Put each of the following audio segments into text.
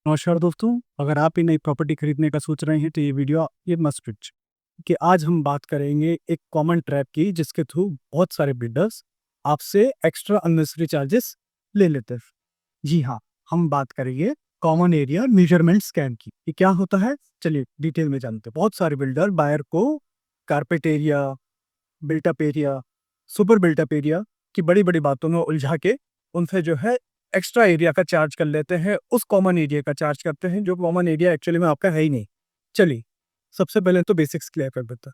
नमस्कार दोस्तों, अगर आप ही नई प्रॉपर्टी खरीदने का सोच रहे हैं तो ये मस्ट वॉच कि आज हम बात करेंगे एक कॉमन ट्रैप की जिसके थ्रू बहुत सारे बिल्डर्स आपसे एक्स्ट्रा अननेसेसरी चार्जेस ले लेते हैं। जी हाँ, हम बात करेंगे कॉमन एरिया मेजरमेंट स्कैम की। ये क्या होता है, चलिए डिटेल में जानते हैं। बहुत सारे बिल्डर बायर को carpet area, built up area, super built up area की बड़ी बड़ी बातों में उलझा के उनसे जो है एक्स्ट्रा एरिया का चार्ज कर लेते हैं, उस कॉमन एरिया का चार्ज करते हैं जो कॉमन एरिया एक्चुअली में आपका है ही नहीं। चलिए, सबसे पहले तो बेसिक्स क्लियर कर देता है।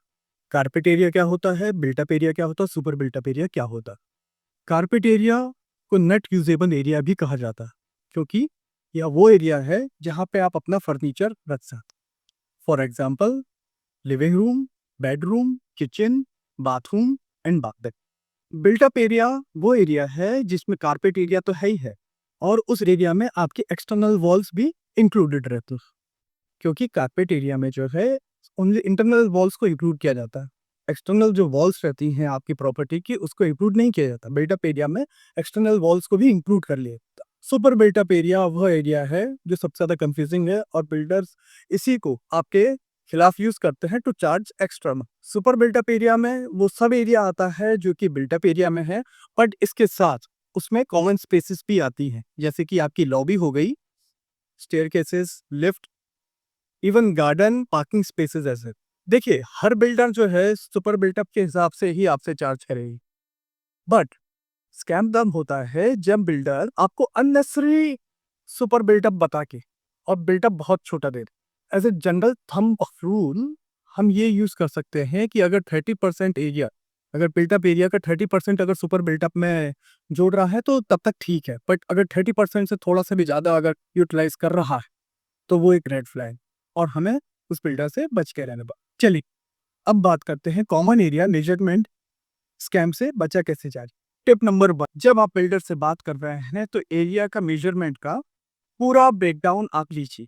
कारपेट एरिया क्या होता है, बिल्टअप एरिया क्या होता है, सुपर बिल्टअप एरिया क्या होता है। कारपेट एरिया को नेट यूजेबल एरिया भी कहा जाता है, क्योंकि यह वो एरिया है जहाँ पे आप अपना फर्नीचर रख सकते। For example, living room, bedroom, kitchen, bathroom and bath. Built up area वो एरिया है जिसमें कारपेट एरिया तो है ही है, और उस एरिया में आपकी एक्सटर्नल वॉल्स भी इंक्लूडेड रहते हैं, क्योंकि कारपेट एरिया में जो है ओनली इंटरनल वॉल्स को इंक्लूड किया जाता है। एक्सटर्नल जो वॉल्स रहती हैं आपकी प्रॉपर्टी की, उसको इंक्लूड नहीं किया जाता। बिल्टअप एरिया में एक्सटर्नल वॉल्स को भी इंक्लूड कर लिया जाता। सुपर बिल्टअप एरिया वह एरिया है जो सबसे ज्यादा कंफ्यूजिंग है, और बिल्डर्स इसी को आपके खिलाफ यूज करते हैं to charge extra. Super built up area में वो सब एरिया आता है जो कि बिल्टअप एरिया में है, बट इसके साथ उसमें कॉमन स्पेसेस भी आती हैं, जैसे कि आपकी लॉबी हो गई, staircases, lift, even garden, parking spaces. ऐसे देखिए, हर बिल्डर जो है सुपर बिल्टअप के हिसाब से ही आपसे चार्ज करेगी, बट स्कैम तब होता है जब बिल्डर आपको अननेसेसरी सुपर बिल्टअप बता के और बिल्टअप बहुत छोटा दे। As a general thumb of rule हम ये यूज कर सकते हैं कि अगर 30% एरिया, अगर बिल्टअप एरिया का 30% अगर सुपर बिल्टअप में जोड़ रहा है तो तब तक ठीक है, बट अगर 30% से थोड़ा सा भी ज्यादा अगर यूटिलाइज कर रहा है तो वो एक रेड फ्लैग, और हमें उस बिल्डर से बच के रहना। चलिए, अब बात करते हैं कॉमन एरिया मेजरमेंट स्कैम से बचा कैसे जाए। टिप नंबर 1, जब आप बिल्डर से बात कर रहे हैं तो एरिया का मेजरमेंट का पूरा ब्रेकडाउन आप लीजिए।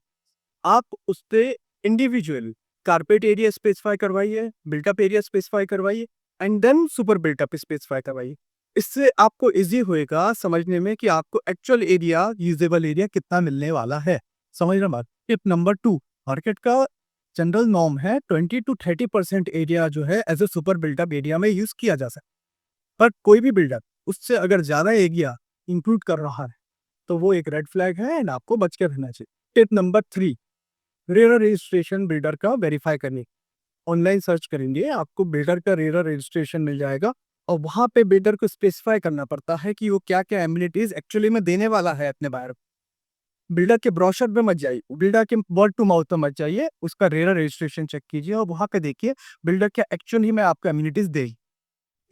आप उससे इंडिविजुअल कारपेट एरिया स्पेसिफाई करवाइए, बिल्टअप एरिया स्पेसिफाई करवाइए, and then super built up specify करवाइए। इससे आपको इजी होएगा समझने में कि आपको एक्चुअल एरिया, यूजेबल एरिया कितना मिलने वाला है। समझ रहे बात। टिप नंबर 2, मार्केट का जनरल नॉर्म है 20 to 30% एरिया जो है as a super built up area में यूज किया जा सकता है, पर कोई भी बिल्डर उससे अगर ज्यादा एरिया इंक्लूड कर रहा है तो वो एक रेड फ्लैग है एंड आपको बच के रहना चाहिए। Tip number 3, RERA registration builder का वेरीफाई करने। ऑनलाइन सर्च करेंगे, आपको बिल्डर का रेरा रजिस्ट्रेशन मिल जाएगा, और वहां पे बिल्डर को स्पेसिफाई करना पड़ता है कि वो क्या क्या एमिनिटीज एक्चुअली में देने वाला है अपने बायर। बिल्डर के ब्रोशर पे मत जाइए, बिल्डर के वर्ड टू माउथ पे मत जाइए, उसका रेरा रजिस्ट्रेशन चेक कीजिए और वहां पे देखिए बिल्डर क्या एक्चुअली में आपको एमिनिटीज दे।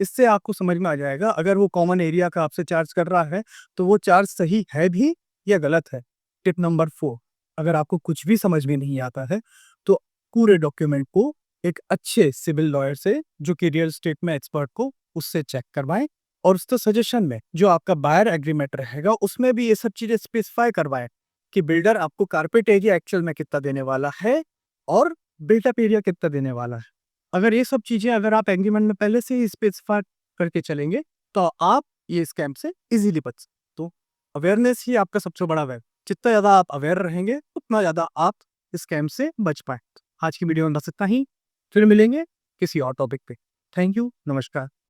इससे आपको समझ में आ जाएगा अगर वो कॉमन एरिया का आपसे चार्ज कर रहा है तो वो चार्ज सही है भी या गलत है। टिप नंबर 4, अगर आपको कुछ भी समझ में नहीं आता है तो पूरे डॉक्यूमेंट को एक अच्छे सिविल लॉयर से, जो कि रियल एस्टेट में एक्सपर्ट को, उससे चेक करवाएं, और उसके सजेशन में जो आपका बायर एग्रीमेंट रहेगा उसमें भी ये सब चीजें स्पेसिफाई करवाएं कि बिल्डर आपको कारपेट एरिया एक्चुअल में कितना देने वाला है और बिल्टअप एरिया कितना देने वाला है। अगर ये सब चीजें अगर आप एग्रीमेंट में पहले से ही स्पेसिफाई करके चलेंगे तो आप ये स्कैम से इजीली बच सकते। तो अवेयरनेस ही आपका सबसे बड़ा वेब। जितना ज्यादा आप अवेयर रहेंगे उतना ज्यादा आप स्कैम से बच पाए। आज की वीडियो में बस इतना ही, फिर मिलेंगे किसी और टॉपिक पे। थैंक यू, नमस्कार।